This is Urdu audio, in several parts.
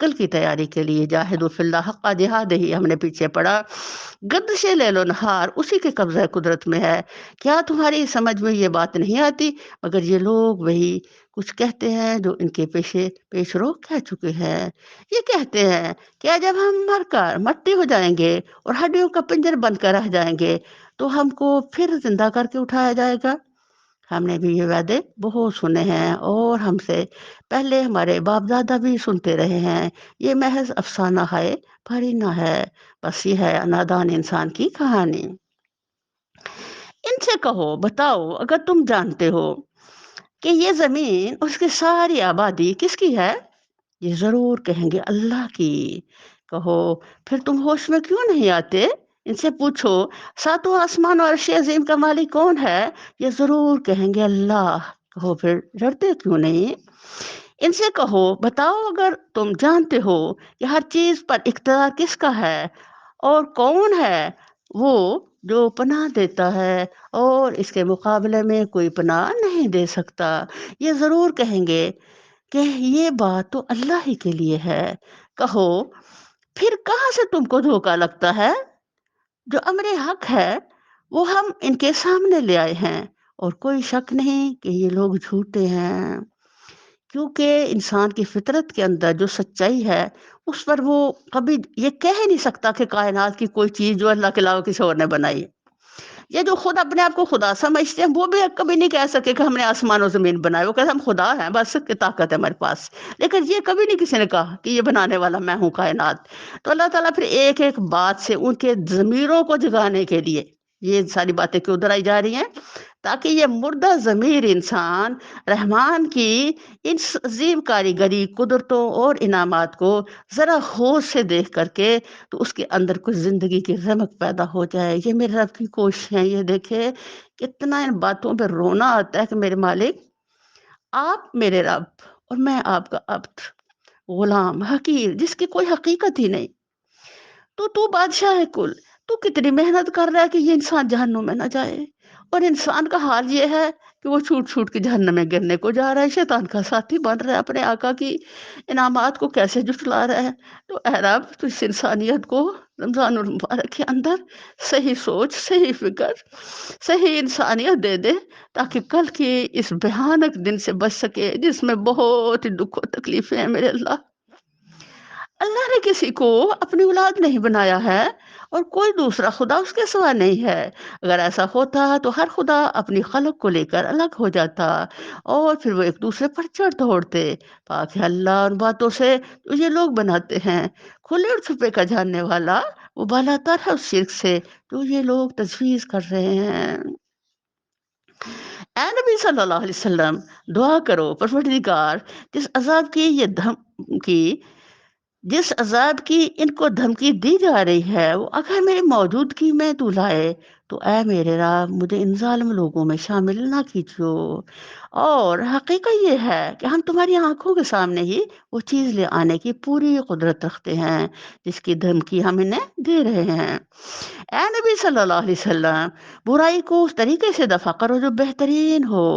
کل کی تیاری کے لیے جاہدوا فی اللہ حق جہاد ہی ہم نے پیچھے پڑھا، گردش لیل و نہار اسی کے قبضہ قدرت میں ہے۔ کیا تمہاری سمجھ میں یہ بات نہیں آتی؟ مگر یہ لوگ وہی کچھ کہتے ہیں جو ان کے پیش رو کہہ چکے ہیں۔ یہ کہتے ہیں کیا جب ہم مر کر مٹی ہو جائیں گے اور ہڈیوں کا پنجر بن کر رہ جائیں گے تو ہم کو پھر زندہ کر کے اٹھایا جائے گا؟ ہم نے بھی یہ وعدے بہت سنے ہیں اور ہم سے پہلے ہمارے باپ دادا بھی سنتے رہے ہیں۔ یہ محض افسانہ ہے، پرینہ ہے، بس یہ ہے نادان انسان کی کہانی۔ ان سے کہو بتاؤ اگر تم جانتے ہو کہ یہ زمین اس کی ساری آبادی کس کی ہے؟ یہ ضرور کہیں گے اللہ کی۔ کہو پھر تم ہوش میں کیوں نہیں آتے؟ ان سے پوچھو ساتوں آسمان اور عرش عظیم کا مالک کون ہے؟ یہ ضرور کہیں گے اللہ۔ کہو پھر ڈرتے کیوں نہیں؟ ان سے کہو بتاؤ اگر تم جانتے ہو کہ ہر چیز پر اقتدار کس کا ہے اور کون ہے وہ جو پناہ دیتا ہے اور اس کے مقابلے میں کوئی پناہ نہیں دے سکتا؟ یہ ضرور کہیں گے کہ یہ بات تو اللہ ہی کے لیے ہے۔ کہو پھر کہاں سے تم کو دھوکا لگتا ہے؟ جو امر حق ہے وہ ہم ان کے سامنے لے آئے ہیں اور کوئی شک نہیں کہ یہ لوگ جھوٹے ہیں، کیونکہ انسان کی فطرت کے اندر جو سچائی ہے اس پر وہ کبھی یہ کہہ نہیں سکتا کہ کائنات کی کوئی چیز جو اللہ کے علاوہ کسی اور نے بنائی ہے۔ یہ جو خود اپنے آپ کو خدا سمجھتے ہیں وہ بھی کبھی نہیں کہہ سکے کہ ہم نے آسمان و زمین بنائے، وہ کہتے ہیں ہم خدا ہیں، بس کی طاقت ہے ہمارے پاس، لیکن یہ کبھی نہیں کسی نے کہا کہ یہ بنانے والا میں ہوں کائنات۔ تو اللہ تعالیٰ پھر ایک ایک بات سے ان کے ضمیروں کو جگانے کے لیے یہ ساری باتیں کیوں دہرائی جا رہی ہیں، تاکہ یہ مردہ ضمیر انسان رحمان کی ان عظیم کاریگری قدرتوں اور انعامات کو ذرا ہوش سے دیکھ کر کے تو اس کے اندر کچھ زندگی کی رمق پیدا ہو جائے۔ یہ میرے رب کی کوشش ہے۔ یہ دیکھے کتنا ان باتوں پہ رونا آتا ہے کہ میرے مالک آپ میرے رب اور میں آپ کا عبد، غلام، حقیر، جس کی کوئی حقیقت ہی نہیں، تو بادشاہ ہے کل، تو کتنی محنت کر رہا ہے کہ یہ انسان جہنم میں نہ جائے، اور انسان کا حال یہ ہے کہ وہ چھوٹ چھوٹ کے جہنم میں گرنے کو جا رہا ہے، شیطان کا ساتھی بن رہا ہے، اپنے آقا کی انعامات کو کیسے جھٹلا رہا ہے۔ تو اے رب تو اس انسانیت کو رمضان المبارک کے اندر صحیح سوچ، صحیح فکر، صحیح انسانیت دے دے، تاکہ کل کی اس بھیانک دن سے بچ سکے جس میں بہت دکھ و تکلیفیں ہیں۔ میرے اللہ نے کسی کو اپنی اولاد نہیں بنایا ہے اور کوئی دوسرا خدا اس کے سوا نہیں ہے۔ اگر ایسا ہوتا تو ہر خدا اپنی خلق کو لے کر الگ ہو جاتا اور پھر وہ ایک دوسرے پر چڑھ دوڑتے۔ پاک ہے اللہ ان باتوں سے جو یہ لوگ بناتے ہیں، کھلے اور چھپے کا جاننے والا، وہ بالا تر ہے اس شرک سے جو یہ لوگ تجویز کر رہے ہیں۔ اے نبی صلی اللہ علیہ وسلم دعا کرو پروردگار کی جس عذاب کی ان کو دھمکی دی جا رہی ہے وہ اگر میری موجودگی میں تو لائے تو اے میرے رب مجھے ان ظالم لوگوں میں شامل نہ کیجو۔ اور حقیقت یہ ہے کہ ہم تمہاری آنکھوں کے سامنے ہی وہ چیز لے آنے کی پوری قدرت رکھتے ہیں جس کی دھمکی ہم انہیں دے رہے ہیں۔ اے نبی صلی اللہ علیہ وسلم برائی کو اس طریقے سے دفع کرو جو بہترین ہو۔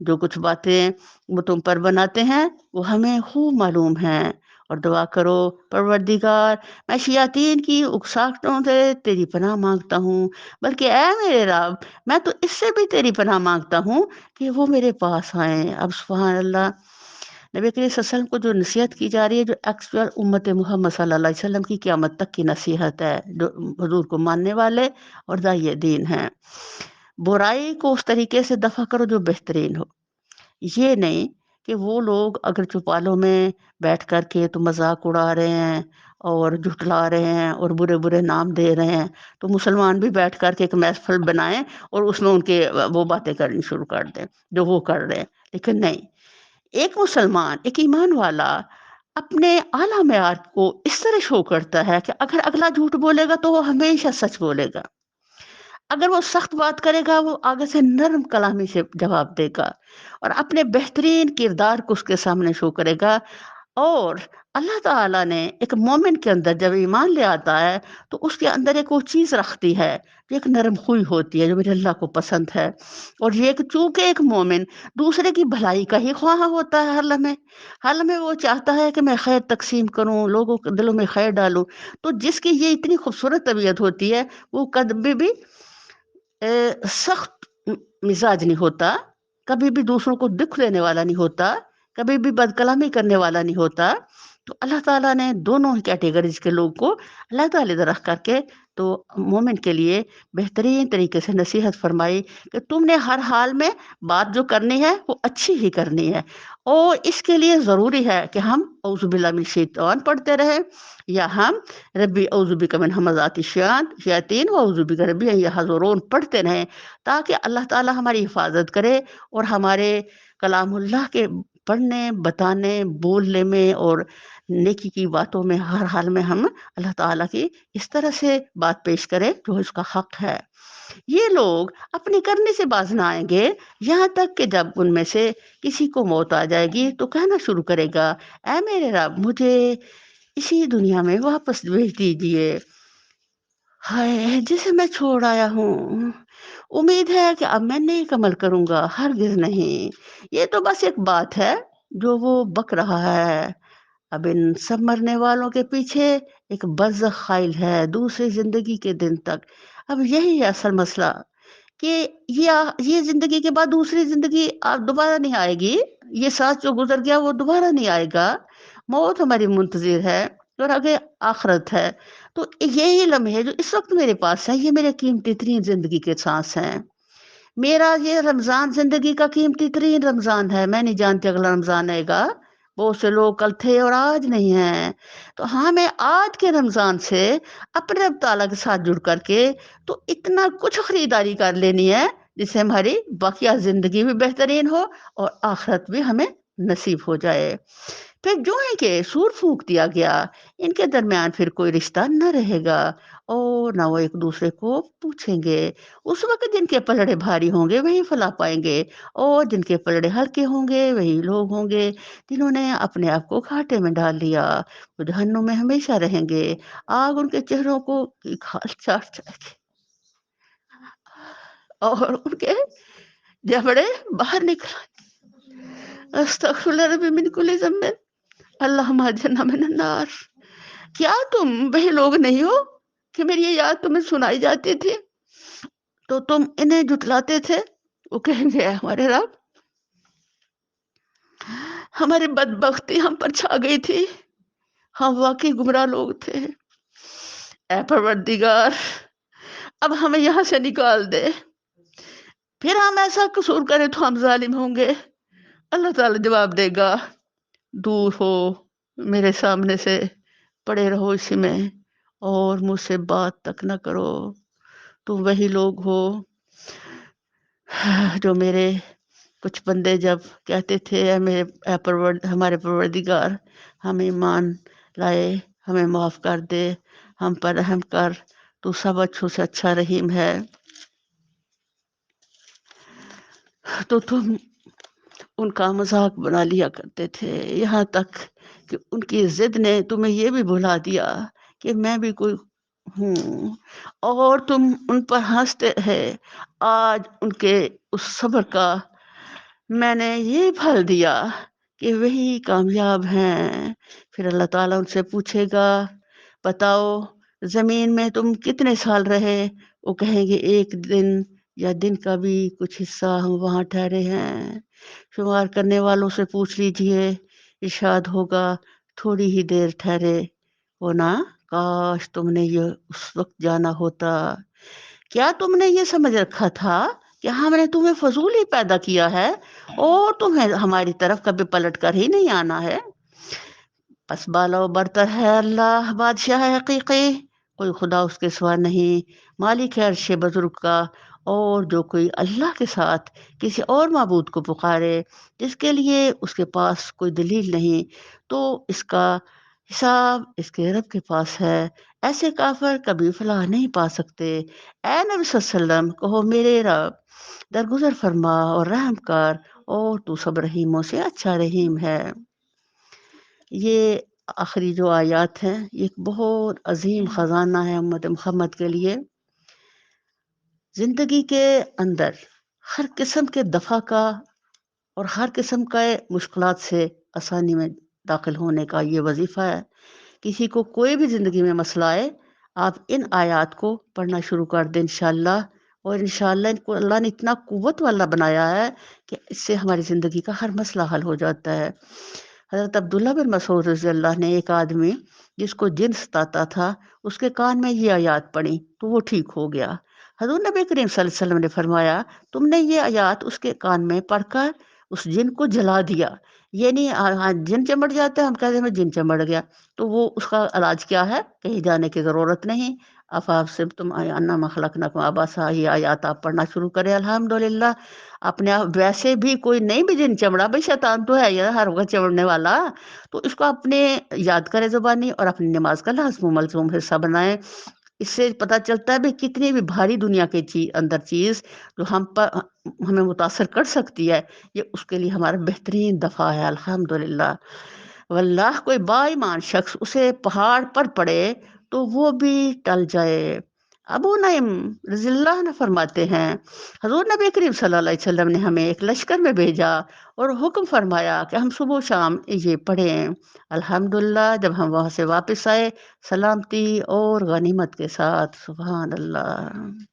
جو کچھ باتیں وہ تم پر بناتے ہیں وہ ہمیں خوب معلوم ہیں، اور دعا کرو پروردگار میں شیاطین کی اکساہٹوں سے تیری پناہ مانگتا ہوں، بلکہ اے میرے رب میں تو اس سے بھی تیری پناہ مانگتا ہوں کہ وہ میرے پاس آئیں۔ اب سبحان اللہ، نبی کریم صلی اللہ علیہ وسلم کو جو نصیحت کی جا رہی ہے جو ایکچوئل امت محمد صلی اللہ علیہ وسلم کی قیامت تک کی نصیحت ہے، جو حضور کو ماننے والے اور داعی دین ہیں، برائی کو اس طریقے سے دفع کرو جو بہترین ہو۔ یہ نہیں کہ وہ لوگ اگر چوپالوں میں بیٹھ کر کے تو مذاق اڑا رہے ہیں اور جھٹلا رہے ہیں اور برے برے نام دے رہے ہیں تو مسلمان بھی بیٹھ کر کے ایک محفل بنائیں اور اس میں ان کے وہ باتیں کرنی شروع کر دیں جو وہ کر رہے ہیں۔ لیکن نہیں، ایک مسلمان، ایک ایمان والا اپنے اعلیٰ معیار کو اس طرح شو کرتا ہے کہ اگر اگلا جھوٹ بولے گا تو وہ ہمیشہ سچ بولے گا، اگر وہ سخت بات کرے گا وہ آگے سے نرم کلامی سے جواب دے گا اور اپنے بہترین کردار کو اس کے سامنے شو کرے گا، اور اللہ تعالیٰ نے ایک مومن کے اندر جب ایمان لے آتا ہے تو اس کے اندر ایک وہ چیز رکھتی ہے جو ایک نرم خوئی ہوتی ہے جو میرے اللہ کو پسند ہے، اور یہ کہ چونکہ ایک مومن دوسرے کی بھلائی کا ہی خواہاں ہوتا ہے، ہر لمحے وہ چاہتا ہے کہ میں خیر تقسیم کروں، لوگوں کے دلوں میں خیر ڈالوں، تو جس کی یہ اتنی خوبصورت طبیعت ہوتی ہے وہ کبھی بھی سخت مزاج نہیں ہوتا، کبھی بھی دوسروں کو دکھ دینے والا نہیں ہوتا، کبھی بھی بد کلامی کرنے والا نہیں ہوتا۔ تو اللہ تعالیٰ نے دونوں ہی کیٹیگریز کے لوگ کو اللہ تعالیٰ رکھ کر کے تو مومن کے لیے بہترین طریقے سے نصیحت فرمائی کہ تم نے ہر حال میں بات جو کرنی ہے وہ اچھی ہی کرنی ہے، اور اس کے لیے ضروری ہے کہ ہم اعوذ باللہ من الشیطان پڑھتے رہیں، یا ہم ربی اعوذ بک من ہمزات الشیاطین و اعوذ بک ربی ان یحضرون پڑھتے رہیں، تاکہ اللہ تعالیٰ ہماری حفاظت کرے اور ہمارے کلام اللہ کے پڑھنے، بتانے، بولنے میں اور نیکی کی باتوں میں ہر حال میں ہم اللہ تعالیٰ کی اس طرح سے بات پیش کریں جو اس کا حق ہے۔ یہ لوگ اپنے کرنے سے باز نہ آئیں گے یہاں تک کہ جب ان میں سے کسی کو موت آ جائے گی تو کہنا شروع کرے گا، اے میرے رب مجھے اسی دنیا میں واپس بھیج دیجیے، ہائے جسے میں چھوڑ آیا ہوں، امید ہے کہ اب میں نیک عمل کروں گا، ہرگز نہیں، یہ تو بس ایک بات ہے جو وہ بک رہا ہے۔ اب ان سب مرنے والوں کے پیچھے ایک برزخ خائل ہے دوسری زندگی کے دن تک۔ اب یہی ہے اصل مسئلہ کہ یہ زندگی کے بعد دوسری زندگی اب دوبارہ نہیں آئے گی، یہ ساتھ جو گزر گیا وہ دوبارہ نہیں آئے گا، موت ہماری منتظر ہے اور آگے آخرت ہے۔ تو یہی لمحے جو اس وقت میرے پاس ہے یہ میرے قیمتی ترین زندگی کے سانس ہیں، میرا یہ رمضان زندگی کا قیمتی ترین رمضان ہے، میں نہیں جانتی اگلا رمضان آئے گا، بہت سے لوگ کل تھے اور آج نہیں ہیں، تو ہمیں آج کے رمضان سے اپنے رب تعالیٰ کے ساتھ جڑ کر کے تو اتنا کچھ خریداری کر لینی ہے جس سے ہماری باقیہ زندگی بھی بہترین ہو اور آخرت بھی ہمیں نصیب ہو جائے۔ پھر جو ہے کہ سور پھونک دیا گیا، ان کے درمیان پھر کوئی رشتہ نہ رہے گا اور نہ وہ ایک دوسرے کو پوچھیں گے، اس وقت جن کے پلڑے بھاری ہوں گے وہی فلاح پائیں گے، اور جن کے پلڑے ہلکے ہوں گے وہی لوگ ہوں گے جنہوں نے اپنے آپ کو گھاٹے میں ڈال لیا، وہ جہنم میں ہمیشہ رہیں گے، آگ ان کے چہروں کو کھال چاٹ جائے گی اور ان کے جبڑے باہر نکل، استغفر اللہ ربی من کل ذنب اللہم اجرنا من النار۔ کیا تم وہی لوگ نہیں ہو کہ میری یہ یاد تمہیں سنائی جاتی تھی تو تم انہیں جھٹلاتے تھے؟ وہ کہیں گے اے ہمارے رب ہماری بدبختی ہم پر چھا گئی تھی، ہم واقعی گمراہ لوگ تھے، اے پروردگار اب ہمیں یہاں سے نکال دے، پھر ہم ایسا قصور کریں تو ہم ظالم ہوں گے۔ اللہ تعالیٰ جواب دے گا، دور ہو میرے سامنے سے، پڑے رہو اسی میں اور مجھ سے بات تک نہ کرو، تم وہی لوگ ہو جو میرے کچھ بندے جب کہتے تھے اے میرے ہمارے پروردگار ہم ایمان لائے، ہمیں معاف کر دے، ہم پر رحم کر، تو سب اچھوں سے اچھا رحیم ہے، تو تم ان کا مذاق بنا لیا کرتے تھے، یہاں تک کہ ان کی ضد نے تمہیں یہ بھی بھلا دیا کہ میں بھی کوئی ہوں، اور تم ان پر ہنستے ہیں۔ آج ان کے اس صبر کا میں نے یہ پھل دیا کہ وہی کامیاب ہیں۔ پھر اللہ تعالیٰ ان سے پوچھے گا بتاؤ زمین میں تم کتنے سال رہے؟ وہ کہیں گے ایک دن یا دن کا بھی کچھ حصہ ہم وہاں ٹھہرے ہیں۔ شمار کرنے والوں سے پوچھ لیجئے، ارشاد ہوگا تھوڑی ہی دیر ٹھہرے ہونا، کاش تم نے یہ اس وقت جانا ہوتا۔ کیا تم نے یہ سمجھ رکھا تھا کہ ہم نے تمہیں فضول ہی پیدا کیا ہے اور تمہیں ہماری طرف کبھی پلٹ کر ہی نہیں آنا ہے؟ پس بالا و برتر ہے اللہ بادشاہ حقیقی، کوئی خدا اس کے سوا نہیں، مالک ہے عرش بزرگ کا، اور جو کوئی اللہ کے ساتھ کسی اور معبود کو پکارے جس کے لیے اس کے پاس کوئی دلیل نہیں، تو اس کا حساب اس کے رب کے پاس ہے، ایسے کافر کبھی فلاح نہیں پا سکتے۔ اے نبی صلی اللہ علیہ وسلم کہو میرے رب درگزر فرما اور رحم کر، اور تو سب رحیموں سے اچھا رحیم ہے۔ یہ آخری جو آیات ہیں یہ ایک بہت عظیم خزانہ ہے امت محمد کے لیے. زندگی کے اندر ہر قسم کے دفع کا اور ہر قسم کا مشکلات سے آسانی میں داخل ہونے کا یہ وظیفہ ہے. کسی کو کوئی بھی زندگی میں مسئلہ آئے، آپ ان آیات کو پڑھنا شروع کر دیں انشاءاللہ، اور انشاءاللہ ان کو اللہ نے اتنا قوت والا بنایا ہے کہ اس سے ہماری زندگی کا ہر مسئلہ حل ہو جاتا ہے. حضرت عبداللہ بن مسعود رضی اللہ نے ایک آدمی جس کو جن ستاتا تھا اس کے کان میں یہ آیات پڑھی تو وہ ٹھیک ہو گیا. حضور نبی کریم صلی اللہ علیہ وسلم نے فرمایا تم نے یہ آیات اس کے کان میں پڑھ کر اس جن کو جلا دیا. یہ نہیں جن چمڑ جاتا ہے ہم کہتے ہیں میں جن چمڑ گیا، تو وہ اس کا علاج کیا ہے؟ کہیں جانے کی ضرورت نہیں. افاف سے تم انما خلقناکم عباسا، یہ آیات آپ پڑھنا شروع کریں الحمدللہ. اپنے آپ ویسے بھی کوئی نہیں بھی جن چمڑا، بھائی شیطان تو ہے یہ ہر وقت چمڑنے والا، تو اس کو اپنے یاد کرے زبانی اور اپنی نماز کا لازم و ملزوم حصہ بنائیں. اس سے پتہ چلتا ہے بھی کتنی بھی بھاری دنیا کے اندر چیز جو ہم پر ہمیں متاثر کر سکتی ہے، یہ اس کے لیے ہمارا بہترین دفاع ہے الحمدللہ. واللہ کوئی با ایمان شخص اسے پہاڑ پر پڑے تو وہ بھی ٹل جائے. ابو نعیم رضی اللہ عنہ فرماتے ہیں حضور نبی کریم صلی اللہ علیہ وسلم نے ہمیں ایک لشکر میں بھیجا اور حکم فرمایا کہ ہم صبح و شام یہ پڑھیں. الحمدللہ جب ہم وہاں سے واپس آئے سلامتی اور غنیمت کے ساتھ. سبحان اللہ.